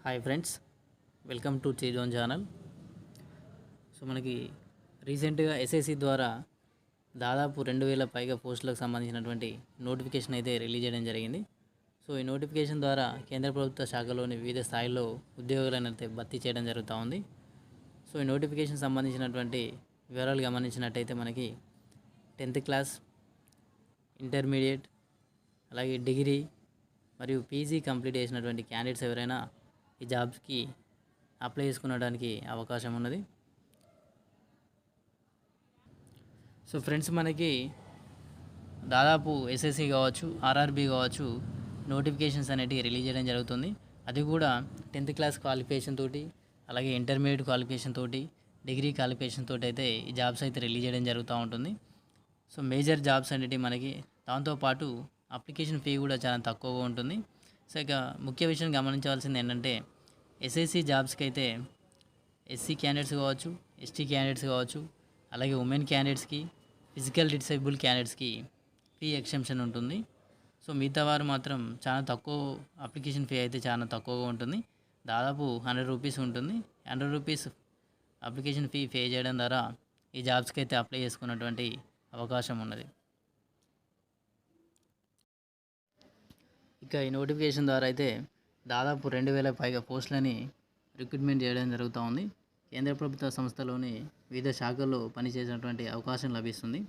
Hi friends, welcome to చేజోన్ channel. So మనకి రీసెంట్గా ఎస్ఎస్సి ద్వారా దాదాపు 2000 పైగా పోస్టులకు సంబంధించినటువంటి నోటిఫికేషన్ అయితే రిలీజ్ చేయడం జరిగింది. సో ఈ నోటిఫికేషన్ ద్వారా కేంద్ర ప్రభుత్వ శాఖలోని వివిధ స్థాయిల్లో ఉద్యోగులను అయితే భర్తీ చేయడం జరుగుతూ ఉంది. సో ఈ నోటిఫికేషన్ సంబంధించినటువంటి వివరాలు గమనించినట్టయితే మనకి 10th క్లాస్, ఇంటర్మీడియట్, అలాగే డిగ్రీ మరియు పీజీ కంప్లీట్ చేసినటువంటి క్యాండిడేట్స్ ఎవరైనా ఈ జాబ్స్కి అప్లై చేసుకునడానికి అవకాశం ఉన్నది. సో ఫ్రెండ్స్, మనకి దాదాపు ఎస్ఎస్సి కావచ్చు, ఆర్ఆర్బి కావచ్చు, నోటిఫికేషన్స్ అనేటివి రిలీజ్ చేయడం జరుగుతుంది. అది కూడా 10th క్లాస్ క్వాలిఫికేషన్ తోటి, అలాగే ఇంటర్మీడియట్ క్వాలిఫికేషన్ తోటి, డిగ్రీ క్వాలిఫికేషన్ తోటి అయితే ఈ జాబ్స్ అయితే రిలీజ్ చేయడం జరుగుతూ ఉంటుంది. సో మేజర్ జాబ్స్ అనేటివి మనకి, దాంతోపాటు అప్లికేషన్ ఫీ కూడా చాలా తక్కువగా ఉంటుంది. సో ఇక ముఖ్య విషయం గమనించవలసింది ఏంటంటే, ఎస్ఎస్సి జాబ్స్కి అయితే ఎస్సీ క్యాండిడేట్స్ కావచ్చు, ఎస్టీ క్యాండిడేట్స్ కావచ్చు, అలాగే ఉమెన్ క్యాండిడేట్స్కి, ఫిజికల్ డిసేబుల్ క్యాండిడేట్స్కి ఫీ ఎక్సెంప్షన్ ఉంటుంది. సో మిగతా వారు మాత్రం చాలా తక్కువ, అప్లికేషన్ ఫీ అయితే చాలా తక్కువగా ఉంటుంది. దాదాపు 100 రూపీస్ ఉంటుంది. 100 రూపీస్ అప్లికేషన్ ఫీ పే చేయడం ద్వారా ఈ జాబ్స్కి అయితే అప్లై చేసుకున్నటువంటి అవకాశం ఉన్నది. ఇక ఈ నోటిఫికేషన్ ద్వారా అయితే దాదాపు 2000 పైగా పోస్టులని రిక్రూట్మెంట్ చేయడం జరుగుతూ ఉంది. కేంద్ర ప్రభుత్వ సంస్థలోని వివిధ శాఖల్లో పనిచేసేటువంటి అవకాశం లభిస్తుంది.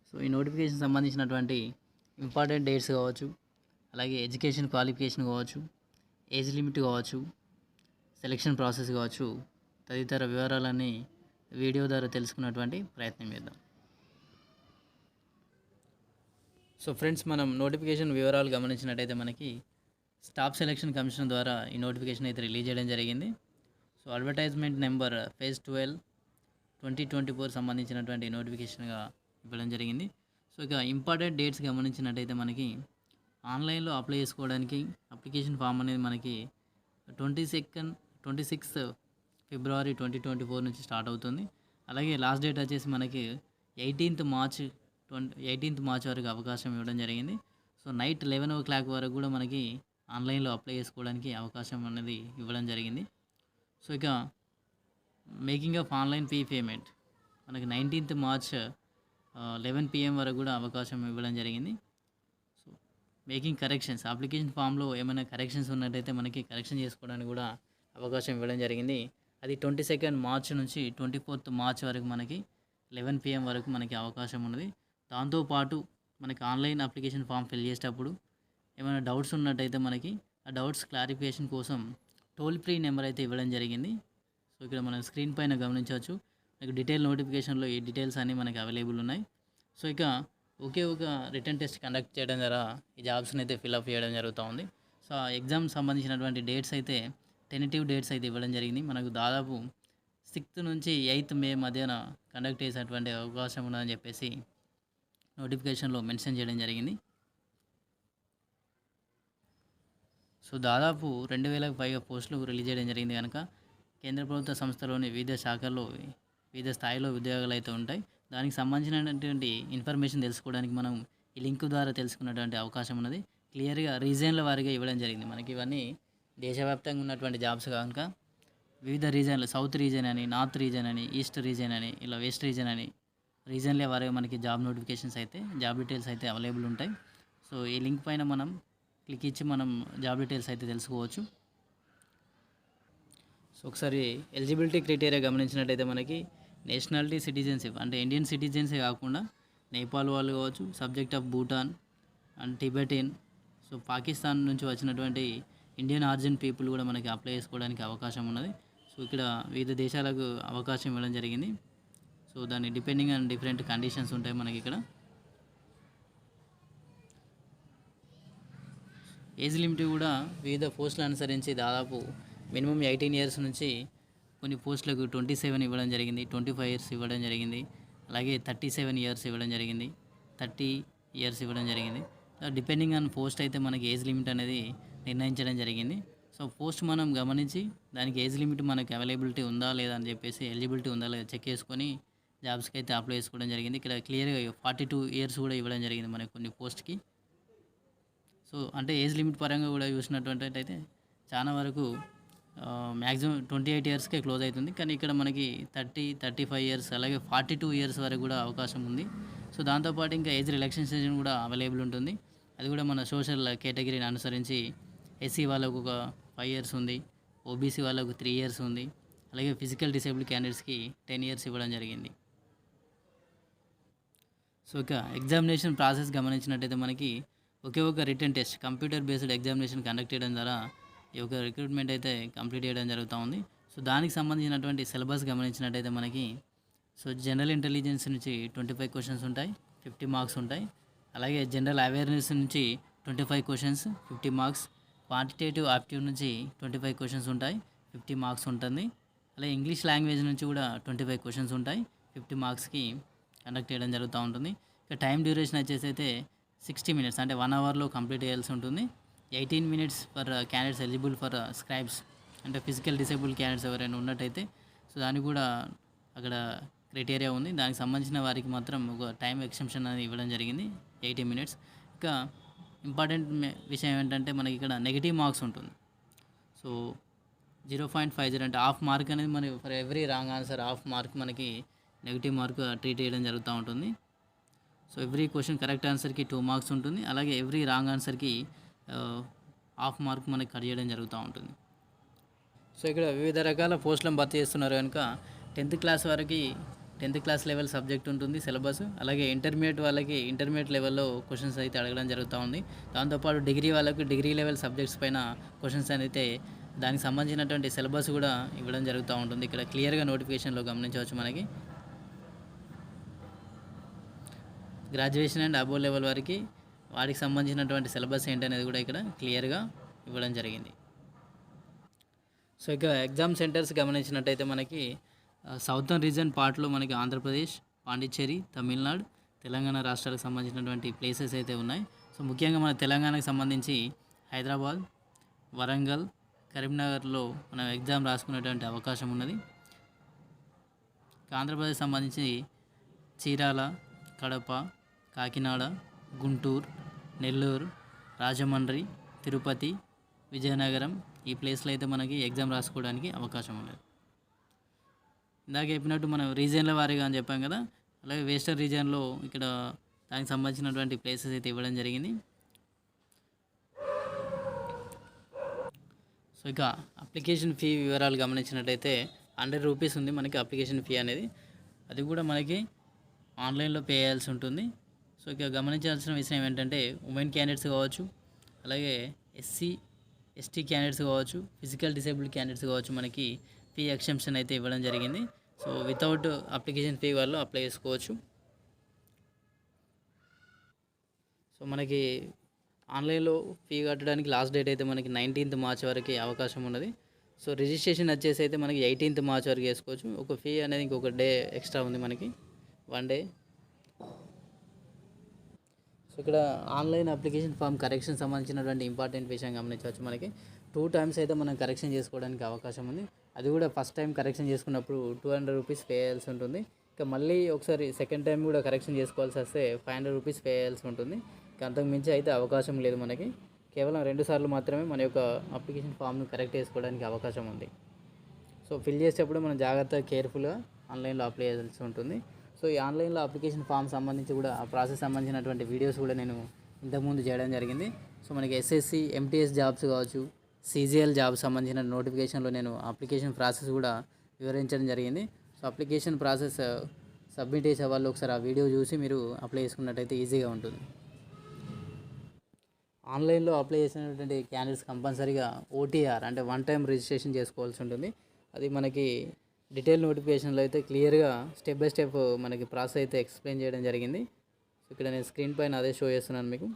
సో ఈ నోటిఫికేషన్ సంబంధించినటువంటి ఇంపార్టెంట్ డేట్స్ కావచ్చు, అలాగే ఎడ్యుకేషన్ క్వాలిఫికేషన్ కావచ్చు, ఏజ్ లిమిట్ కావచ్చు, సెలక్షన్ ప్రాసెస్ కావచ్చు, తదితర వివరాలన్నీ వీడియో ద్వారా తెలుసుకున్నటువంటి ప్రయత్నం చేద్దాం. సో ఫ్రెండ్స్, మనం నోటిఫికేషన్ వివరాలు గమనించినట్టయితే మనకి స్టాఫ్ సెలక్షన్ కమిషన్ ద్వారా ఈ నోటిఫికేషన్ అయితే రిలీజ్ చేయడం జరిగింది. సో అడ్వర్టైజ్మెంట్ నెంబర్ ఫేజ్ 12 2024 సంబంధించినటువంటి నోటిఫికేషన్గా ఇవ్వడం జరిగింది. సో ఇక ఇంపార్టెంట్ డేట్స్ గమనించినట్టయితే మనకి ఆన్లైన్లో అప్లై చేసుకోవడానికి అప్లికేషన్ ఫామ్ అనేది మనకి 26th ఫిబ్రవరి 2024 నుంచి స్టార్ట్ అవుతుంది. అలాగే లాస్ట్ డేట్ వచ్చేసి మనకి 18th మార్చ్ వరకు అవకాశం ఇవ్వడం జరిగింది. సో నైట్ 11 o'clock వరకు కూడా మనకి ఆన్లైన్లో అప్లై చేసుకోవడానికి అవకాశం అనేది ఇవ్వడం జరిగింది. సో ఇక making of online fee payment మనకి 19th మార్చ్ 11 PM వరకు కూడా అవకాశం ఇవ్వడం జరిగింది. సో మేకింగ్ కరెక్షన్స్, అప్లికేషన్ ఫామ్లో ఏమైనా కరెక్షన్స్ ఉన్నట్టయితే మనకి కరెక్షన్ చేసుకోవడానికి కూడా అవకాశం ఇవ్వడం జరిగింది. అది 22nd మార్చ్ నుంచి 24th మార్చ్ వరకు మనకి 11 PM వరకు మనకి అవకాశం ఉన్నది. దాంతోపాటు మనకి ఆన్లైన్ అప్లికేషన్ ఫామ్ ఫిల్ చేసేటప్పుడు ఏమైనా డౌట్స్ ఉన్నట్టయితే మనకి ఆ డౌట్స్ క్లారిఫికేషన్ కోసం టోల్ ఫ్రీ నెంబర్ అయితే ఇవ్వడం జరిగింది. సో ఇక్కడ మనం స్క్రీన్ పైన గమనించవచ్చు. మనకి డీటెయిల్ నోటిఫికేషన్లో ఈ డీటెయిల్స్ అన్నీ మనకి అవైలబుల్ ఉన్నాయి. సో ఇక ఒకే ఒక రిటర్న్ టెస్ట్ కండక్ట్ చేయడం ద్వారా ఈ జాబ్స్ని అయితే ఫిల్అప్ చేయడం జరుగుతూ ఉంది. సో ఆ ఎగ్జామ్ సంబంధించినటువంటి డేట్స్ అయితే టెంటేటివ్ డేట్స్ అయితే ఇవ్వడం జరిగింది. మనకు దాదాపు 6th నుంచి 8th మే మధ్యన కండక్ట్ చేసేటువంటి అవకాశం ఉన్నదని చెప్పేసి నోటిఫికేషన్లో మెన్షన్ చేయడం జరిగింది. సో దాదాపు 2000 పైగా పోస్టులు రిలీజ్ చేయడం జరిగింది కనుక కేంద్ర ప్రభుత్వ సంస్థలోని వివిధ శాఖల్లో వివిధ స్థాయిలో ఉద్యోగాలు అయితే ఉంటాయి. దానికి సంబంధించినటువంటి ఇన్ఫర్మేషన్ తెలుసుకోవడానికి మనం ఈ లింక్ ద్వారా తెలుసుకున్నటువంటి అవకాశం ఉన్నది. క్లియర్గా రీజన్ల వారీగా ఇవ్వడం జరిగింది. మనకి ఇవన్నీ దేశవ్యాప్తంగా ఉన్నటువంటి జాబ్స్ కనుక వివిధ రీజన్లు, సౌత్ రీజన్ అని, నార్త్ రీజన్ అని, ఈస్ట్ రీజన్ అని, ఇలా వెస్ట్ రీజన్ అని రీజన్లే వారీగా మనకి జాబ్ నోటిఫికేషన్స్ అయితే, జాబ్ డీటెయిల్స్ అయితే అవైలబుల్ ఉంటాయి. సో ఈ లింక్ పైన మనం క్లిక్ ఇచ్చి మనం జాబ్ డీటెయిల్స్ అయితే తెలుసుకోవచ్చు. సో ఒకసారి ఎలిజిబిలిటీ క్రైటీరియా గమనించినట్టయితే మనకి నేషనాలిటీ, సిటిజన్షిప్ అంటే ఇండియన్ సిటిజన్సే కాకుండా నేపాల్ వాళ్ళు కావచ్చు, subject of Bhutan and Tibetan, so Pakistan నుంచి వచ్చినటువంటి ఇండియన్ ఆరిజిన్ పీపుల్ కూడా మనకి అప్లై చేసుకోవడానికి అవకాశం ఉన్నది. సో ఇక్కడ వివిధ దేశాలకు అవకాశం ఇవ్వడం జరిగింది. సో దాన్ని డిపెండింగ్ ఆన్ డిఫరెంట్ కండిషన్స్ ఉంటాయి మనకి ఇక్కడ. ఏజ్ లిమిట్ కూడా వివిధ పోస్టులు అనుసరించి దాదాపు మినిమం 18 years నుంచి కొన్ని పోస్టులకు 27 ఇవ్వడం జరిగింది, 25 years ఇవ్వడం జరిగింది, అలాగే 37 years ఇవ్వడం జరిగింది, 30 years ఇవ్వడం జరిగింది. డిపెండింగ్ ఆన్ పోస్ట్ అయితే మనకి ఏజ్ లిమిట్ అనేది నిర్ణయించడం జరిగింది. సో పోస్ట్ మనం గమనించి దానికి ఏజ్ లిమిట్ మనకి అవైలబిలిటీ ఉందా లేదా అని చెప్పేసి, ఎలిజిబిలిటీ ఉందా లేదా చెక్ చేసుకొని జాబ్స్కి అయితే అప్లై చేసుకోవడం జరిగింది. ఇక్కడ క్లియర్గా 42 years కూడా ఇవ్వడం జరిగింది మనకి కొన్ని పోస్ట్కి. సో అంటే ఏజ్ లిమిట్ పరంగా కూడా చూసినటువంటి అయితే చాలా వరకు మ్యాక్సిమం 28 ఇయర్స్‌కే క్లోజ్ అవుతుంది. కానీ ఇక్కడ మనకి 30, 35 ఇయర్స్ అలాగే 42 ఇయర్స్ వరకు కూడా అవకాశం ఉంది. సో దాంతో పాటు ఇంకా ఏజ్ రిలాక్సేషన్ కూడా అవైలబుల్ ఉంటుంది. అది కూడా మన సోషల్ కేటగిరీని అనుసరించి ఎస్సీ వాళ్ళకు ఒక 5 ఇయర్స్ ఉంది. ఓబీసీ వాళ్ళకు 3 ఇయర్స్ ఉంది. అలాగే ఫిజికల్ డిసేబుల్డ్ క్యాండిడేట్స్‌కి 10 ఇయర్స్ ఇవ్వడం జరిగింది. సో ఇక ఎగ్జామినేషన్ ప్రాసెస్ గమనించినట్టయితే మనకి ఒకే ఒక written test computer based examination conduct చేయడం ద్వారా ఈ యొక్క రిక్రూట్మెంట్ అయితే కంప్లీట్ చేయడం జరుగుతూ ఉంది. సో దానికి సంబంధించినటువంటి సిలబస్ గమనించినట్టయితే మనకి జనరల్ ఇంటెలిజెన్స్ నుంచి 25 క్వశ్చన్స్ ఉంటాయి, 50 మార్క్స్ ఉంటాయి. అలాగే జనరల్ అవేర్నెస్ నుంచి 25 క్వశ్చన్స్, 50 మార్క్స్. క్వాంటిటేటివ్ ఆప్టిట్యూడ్ నుంచి 25 క్వశ్చన్స్ ఉంటాయి, 50 మార్క్స్ ఉంటుంది. అలాగే ఇంగ్లీష్ లాంగ్వేజ్ నుంచి కూడా 25 క్వశ్చన్స్ ఉంటాయి, 50 మార్క్స్కి కండక్ట్ చేయడం జరుగుతూ ఉంటుంది. ఇక టైం డ్యూరేషన్ వచ్చేసి అయితే 60 మినిట్స్, అంటే 1 అవర్లో కంప్లీట్ చేయాల్సి ఉంటుంది. 18 minutes for candidates eligible for scribes, అంటే ఫిజికల్ డిసేబుల్ క్యాండిడేట్స్ ఎవరైనా ఉన్నట్టయితే దానికి కూడా అక్కడ క్రైటీరియా ఉంది. దానికి సంబంధించిన వారికి మాత్రం ఒక టైం ఎక్సెంప్షన్ అనేది ఇవ్వడం జరిగింది, 80 మినిట్స్. ఇంకా ఇంపార్టెంట్ విషయం ఏంటంటే మనకి ఇక్కడ నెగిటివ్ మార్క్స్ ఉంటుంది. సో 0.50 అంటే హాఫ్ మార్క్ అనేది మనకి for every wrong answer half mark మనకి నెగిటివ్ మార్క్ ట్రీట్ చేయడం జరుగుతూ ఉంటుంది. సో ఎవ్రీ క్వశ్చన్ కరెక్ట్ ఆన్సర్కి 2 మార్క్స్ ఉంటుంది. అలాగే ఎవ్రీ రాంగ్ ఆన్సర్కి హాఫ్ మార్క్ మనకి కట్ చేయడం జరుగుతూ ఉంటుంది. సో ఇక్కడ వివిధ రకాల పోస్టులను భర్తీ చేస్తున్నారు కనుక 10th క్లాస్ వరకు 10th క్లాస్ లెవెల్ సబ్జెక్ట్ ఉంటుంది సిలబస్. అలాగే ఇంటర్మీడియట్ వాళ్ళకి ఇంటర్మీడియట్ లెవెల్లో క్వశ్చన్స్ అయితే అడగడం జరుగుతూ ఉంది. దాంతోపాటు డిగ్రీ వాళ్ళకి డిగ్రీ లెవెల్ సబ్జెక్ట్స్ పైన క్వశ్చన్స్ అయితే దానికి సంబంధించినటువంటి సిలబస్ కూడా ఇవ్వడం జరుగుతూ ఉంటుంది. ఇక్కడ క్లియర్గా నోటిఫికేషన్లో గమనించవచ్చు. మనకి గ్రాడ్యుయేషన్ అండ్ అబోవ్ లెవెల్ వరకు వాటికి సంబంధించినటువంటి సిలబస్ ఏంటనేది కూడా ఇక్కడ క్లియర్గా ఇవ్వడం జరిగింది. సో ఇక ఎగ్జామ్ సెంటర్స్ గమనించినట్టయితే మనకి సౌతర్న్ రీజన్ పార్ట్లో మనకి ఆంధ్రప్రదేశ్, పాండిచ్చేరి, తమిళనాడు, తెలంగాణ రాష్ట్రాలకు సంబంధించినటువంటి ప్లేసెస్ అయితే ఉన్నాయి. సో ముఖ్యంగా మన తెలంగాణకు సంబంధించి హైదరాబాద్, వరంగల్, కరీంనగర్లో మనం ఎగ్జామ్ రాసుకునేటువంటి అవకాశం ఉన్నది. ఆంధ్రప్రదేశ్ సంబంధించి చీరాల, కడప, కాకినాడ, గుంటూరు, నెల్లూరు, రాజమండ్రి, తిరుపతి, విజయనగరం ఈ ప్లేస్లో అయితే మనకి ఎగ్జామ్ రాసుకోవడానికి అవకాశం ఉన్నది. ఇందాక చెప్పినట్టు మనం రీజియన్ల వారీగా అని చెప్పాం కదా, అలాగే వెస్టర్న్ రీజియన్లో ఇక్కడ దానికి సంబంధించినటువంటి ప్లేసెస్ అయితే ఇవ్వడం జరిగింది. సో ఇక అప్లికేషన్ ఫీ వివరాలు గమనించినట్టయితే 100 రూపీస్ ఉంది మనకి అప్లికేషన్ ఫీ అనేది. అది కూడా మనకి ఆన్లైన్లో పే చేయాల్సి ఉంటుంది. సో ఇక గమనించాల్సిన విషయం ఏంటంటే ఉమెన్ క్యాండిడేట్స్ కావచ్చు, అలాగే ఎస్సీ ఎస్టీ క్యాండిడేట్స్ కావచ్చు, ఫిజికల్ డిసేబుల్డ్ క్యాండిడేట్స్ కావచ్చు, మనకి ఫీ ఎక్సెంప్షన్ అయితే ఇవ్వడం జరిగింది. సో వితౌట్ అప్లికేషన్ ఫీ వాళ్ళు అప్లై చేసుకోవచ్చు. సో మనకి ఆన్లైన్లో ఫీ కట్టడానికి లాస్ట్ డేట్ అయితే మనకి 19th మార్చ్ వరకు అవకాశం ఉన్నది. సో రిజిస్ట్రేషన్ వచ్చేసి అయితే మనకి 18th మార్చ్ వరకు వేసుకోవచ్చు. ఒక ఫీ అనేది ఇంకొక డే ఎక్స్ట్రా ఉంది మనకి, 1 డే. సో ఇక్కడ ఆన్లైన్ అప్లికేషన్ ఫామ్ కరెక్షన్ సంబంధించినటువంటి ఇంపార్టెంట్ విషయం గమనించవచ్చు. మనకి 2 times అయితే మనం కరెక్షన్ చేసుకోవడానికి అవకాశం ఉంది. అది కూడా ఫస్ట్ టైం కరెక్షన్ చేసుకున్నప్పుడు 200 రూపీస్ పే చేయాల్సి ఉంటుంది. ఇక మళ్ళీ ఒకసారి సెకండ్ టైం కూడా కరెక్షన్ చేసుకోవాల్సి వస్తే 500 రూపీస్ పే చేయాల్సి ఉంటుంది. ఇక అంతకు మించి అయితే అవకాశం లేదు. మనకి కేవలం 2 సార్లు మాత్రమే మన యొక్క అప్లికేషన్ ఫామ్ను కరెక్ట్ చేసుకోవడానికి అవకాశం ఉంది. సో ఫిల్ చేసేటప్పుడు మనం జాగ్రత్తగా కేర్ఫుల్గా ఆన్లైన్లో అప్లై చేయాల్సి ఉంటుంది. సో ఈ ఆన్లైన్లో అప్లికేషన్ ఫామ్ సంబంధించి కూడా ఆ ప్రాసెస్ సంబంధించినటువంటి వీడియోస్ కూడా నేను ఇంతకుముందు చేయడం జరిగింది. సో మనకి ఎస్ఎస్సి, ఎంటీఎస్ జాబ్స్ కావచ్చు, సీజీఎల్ జాబ్ సంబంధించిన నోటిఫికేషన్లో నేను అప్లికేషన్ ప్రాసెస్ కూడా వివరించడం జరిగింది. సో అప్లికేషన్ ప్రాసెస్ సబ్మిట్ చేసే వాళ్ళు ఒకసారి ఆ వీడియో చూసి మీరు అప్లై చేసుకున్నట్టయితే ఈజీగా ఉంటుంది. ఆన్లైన్లో అప్లై చేసినటువంటి క్యాండిడేట్స్ కంపల్సరీగా ఓటీఆర్ అంటే 1 time రిజిస్ట్రేషన్ చేసుకోవాల్సి ఉంటుంది. అది మనకి డీటెయిల్ నోటిఫికేషన్లో అయితే క్లియర్గా స్టెప్ బై స్టెప్ మనకి ప్రాసెస్ అయితే ఎక్స్ప్లెయిన్ చేయడం జరిగింది. సో ఇక్కడ నేను స్క్రీన్ పైన అదే షో చేస్తున్నాను మీకు.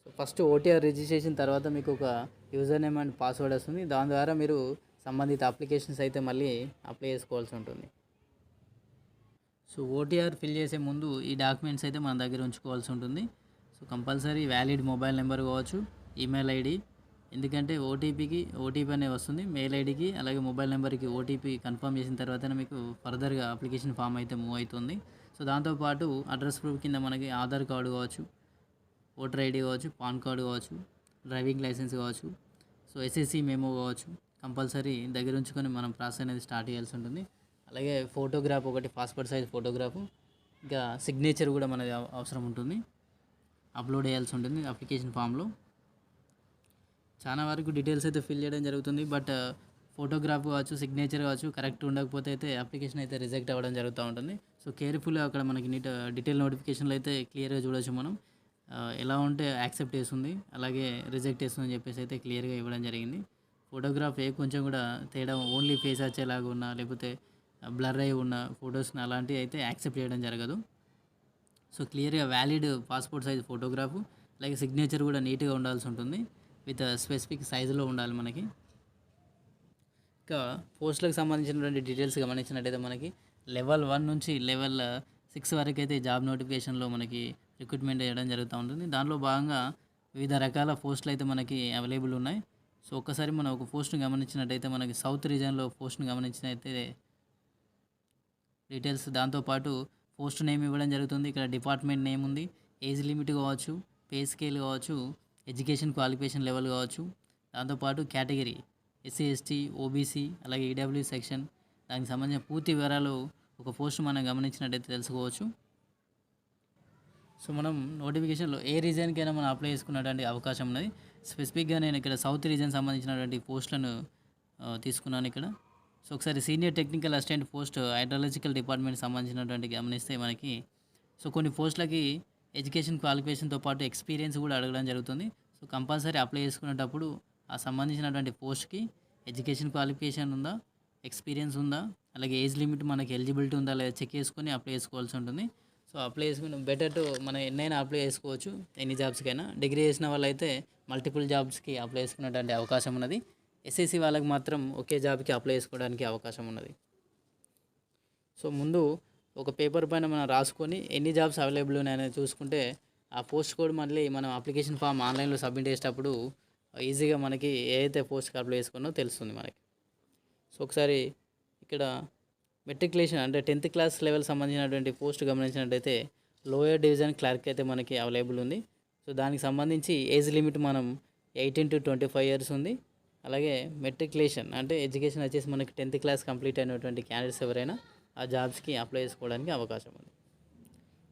సో ఫస్ట్ ఓటీఆర్ రిజిస్ట్రేషన్ తర్వాత మీకు ఒక యూజర్ నేమ్ అండ్ పాస్వర్డ్ వస్తుంది. దాని ద్వారా మీరు సంబంధిత అప్లికేషన్స్ అయితే మళ్ళీ అప్లై చేసుకోవాల్సి ఉంటుంది. సో ఓటీఆర్ ఫిల్ చేసే ముందు ఈ డాక్యుమెంట్స్ అయితే మన దగ్గర ఉంచుకోవాల్సి ఉంటుంది. So compulsory valid mobile number కావచ్చు, ఈమెయిల్ ఐడి, ఎందుకంటే ఓటీపీ అనేది వస్తుంది మెయిల్ ఐడికి, అలాగే మొబైల్ నెంబర్కి ఓటీపీ కన్ఫర్మ్ చేసిన తర్వాతనే మీకు ఫర్దర్గా అప్లికేషన్ ఫామ్ అయితే మూవ్ అవుతుంది. సో దాంతోపాటు అడ్రస్ ప్రూఫ్ కింద మనకి ఆధార్ కార్డు కావచ్చు, ఓటర్ ఐడి కావచ్చు, పాన్ కార్డు కావచ్చు, డ్రైవింగ్ లైసెన్స్ కావచ్చు, సో ఎస్ఎస్సి మెమో కావచ్చు, కంపల్సరీ దగ్గర ఉంచుకొని మనం ప్రాసెస్ అనేది స్టార్ట్ చేయాల్సి ఉంటుంది. అలాగే ఫోటోగ్రాఫ్ ఒకటి, పాస్పోర్ట్ సైజ్ ఫోటోగ్రాఫ్, ఇంకా సిగ్నేచర్ కూడా మనది అవసరం ఉంటుంది, అప్లోడ్ చేయాల్సి ఉంటుంది అప్లికేషన్ ఫామ్లో. చాలా వరకు డీటెయిల్స్ అయితే ఫిల్ చేయడం జరుగుతుంది. బట్ ఫోటోగ్రాఫ్ కావచ్చు, సిగ్నేచర్ కావచ్చు కరెక్ట్ ఉండకపోతే అయితే అప్లికేషన్ అయితే రిజెక్ట్ అవ్వడం జరుగుతూ ఉంటుంది. సో కేర్ఫుల్గా అక్కడ మనకి డీటెయిల్ నోటిఫికేషన్లో అయితే క్లియర్గా చూడొచ్చు మనం. ఎలా ఉంటే యాక్సెప్ట్ చేస్తుంది, అలాగే రిజెక్ట్ చేస్తుంది అని చెప్పేసి అయితే క్లియర్గా ఇవ్వడం జరిగింది. ఫోటోగ్రాఫ్ కొంచెం కూడా తేడా, ఓన్లీ ఫేస్ వచ్చేలాగా ఉన్నా లేకపోతే బ్లర్ అయి ఉన్న ఫొటోస్ని అలాంటివి అయితే యాక్సెప్ట్ చేయడం జరగదు. సో క్లియర్గా వ్యాలిడ్ పాస్పోర్ట్ సైజ్ ఫోటోగ్రాఫ్, అలాగే సిగ్నేచర్ కూడా నీట్గా ఉండాల్సి ఉంటుంది, విత్ స్పెసిఫిక్ సైజులో ఉండాలి మనకి. ఇంకా పోస్టులకు సంబంధించినటువంటి డీటెయిల్స్ గమనించినట్టయితే మనకి లెవెల్ 1 నుంచి లెవెల్ 6 వరకు అయితే జాబ్ నోటిఫికేషన్లో మనకి రిక్రూట్మెంట్ చేయడం జరుగుతూ ఉంటుంది. దానిలో భాగంగా వివిధ రకాల పోస్టులు అయితే మనకి అవైలబుల్ ఉన్నాయి. సో ఒక్కసారి మనం ఒక పోస్ట్ని గమనించినట్టయితే మనకి సౌత్ రీజియన్లో పోస్ట్ని గమనించినట్టయితే డీటెయిల్స్, దాంతోపాటు పోస్ట్ నేమ్ ఇవ్వడం జరుగుతుంది. ఇక్కడ డిపార్ట్మెంట్ నేమ్ ఉంది, ఏజ్ లిమిట్ కావచ్చు, పే స్కేల్ కావచ్చు, ఎడ్యుకేషన్ క్వాలిఫికేషన్ లెవెల్ కావచ్చు, దాంతోపాటు కేటగిరీ ఎస్సీ, ఎస్టీ, ఓబీసీ, అలాగే ఈడబ్ల్యూ సెక్షన్, దానికి సంబంధించిన పూర్తి వివరాలు ఒక పోస్ట్ మనం గమనించినట్టయితే తెలుసుకోవచ్చు. సో మనం నోటిఫికేషన్లో ఏ రీజన్కైనా మనం అప్లై చేసుకున్నటువంటి అవకాశం ఉన్నది. స్పెసిఫిక్గా నేను ఇక్కడ సౌత్ రీజన్ సంబంధించినటువంటి పోస్టులను తీసుకున్నాను ఇక్కడ. సో ఒకసారి senior technical assistant post hydrological department సంబంధించినటువంటి గమనిస్తే మనకి సో కొన్ని పోస్టులకి ఎడ్యుకేషన్ క్వాలిఫికేషన్తో పాటు ఎక్స్పీరియన్స్ కూడా అడగడం జరుగుతుంది. సో కంపల్సరీ అప్లై చేసుకునేటప్పుడు ఆ సంబంధించినటువంటి పోస్ట్కి ఎడ్యుకేషన్ క్వాలిఫికేషన్ ఉందా, ఎక్స్పీరియన్స్ ఉందా, అలాగే ఏజ్ లిమిట్ మనకి ఎలిజిబిలిటీ ఉందా లేదా చెక్ చేసుకొని అప్లై చేసుకోవాల్సి ఉంటుంది. సో అప్లై చేసుకుని బెటర్ టు మనం ఎన్నైనా అప్లై చేసుకోవచ్చు, ఎన్ని జాబ్స్కైనా. డిగ్రీ చేసిన వాళ్ళైతే మల్టిపుల్ జాబ్స్కి అప్లై చేసుకునేటువంటి అవకాశం ఉన్నది. ఎస్ఎస్సి వాళ్ళకి మాత్రం ఒకే జాబ్కి అప్లై చేసుకోవడానికి అవకాశం ఉన్నది. సో ముందు ఒక పేపర్ పైన మనం రాసుకొని ఎన్ని జాబ్స్ అవైలబుల్ ఉన్నాయని చూసుకుంటే ఆ పోస్ట్ కోడ్ మళ్ళీ మనం అప్లికేషన్ ఫామ్ ఆన్లైన్లో సబ్మిట్ చేసేటప్పుడు ఈజీగా మనకి ఏదైతే పోస్ట్కి అప్లై చేసుకున్నో తెలుస్తుంది మనకి. సో ఒకసారి ఇక్కడ మెట్రికులేషన్ అంటే 10th క్లాస్ లెవెల్ సంబంధించినటువంటి పోస్ట్ గమనించినట్టయితే లోయర్ డివిజన్ క్లర్క్ అయితే మనకి అవైలబుల్ ఉంది. సో దానికి సంబంధించి ఏజ్ లిమిట్ మనం 18 to 25 years ఉంది. అలాగే మెట్రికులేషన్ అంటే ఎడ్యుకేషన్ వచ్చేసి మనకి 10th క్లాస్ కంప్లీట్ అయినటువంటి క్యాండిడేట్స్ ఎవరైనా ఆ జాబ్స్కి అప్లై చేసుకోవడానికి అవకాశం ఉంది.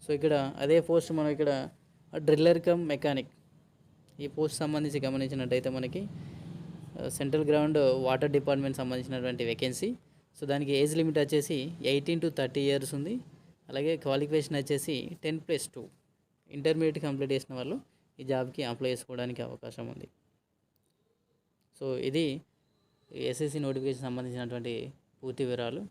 సో ఇక్కడ అదే పోస్ట్ మనం ఇక్కడ డ్రిల్లర్ కమ్ మెకానిక్ ఈ పోస్ట్ సంబంధించి గమనించినట్టయితే మనకి సెంట్రల్ గ్రౌండ్ వాటర్ డిపార్ట్మెంట్ సంబంధించినటువంటి వేకెన్సీ. సో దానికి ఏజ్ లిమిట్ వచ్చేసి 18 to 30 years ఉంది. అలాగే క్వాలిఫికేషన్ వచ్చేసి 10+2 ఇంటర్మీడియట్ కంప్లీట్ చేసిన వాళ్ళు ఈ జాబ్కి అప్లై చేసుకోవడానికి అవకాశం ఉంది. సో ఇది ఎస్ఎస్సి నోటిఫికేషన్ సంబంధించినటువంటి పూర్తి వివరాలు.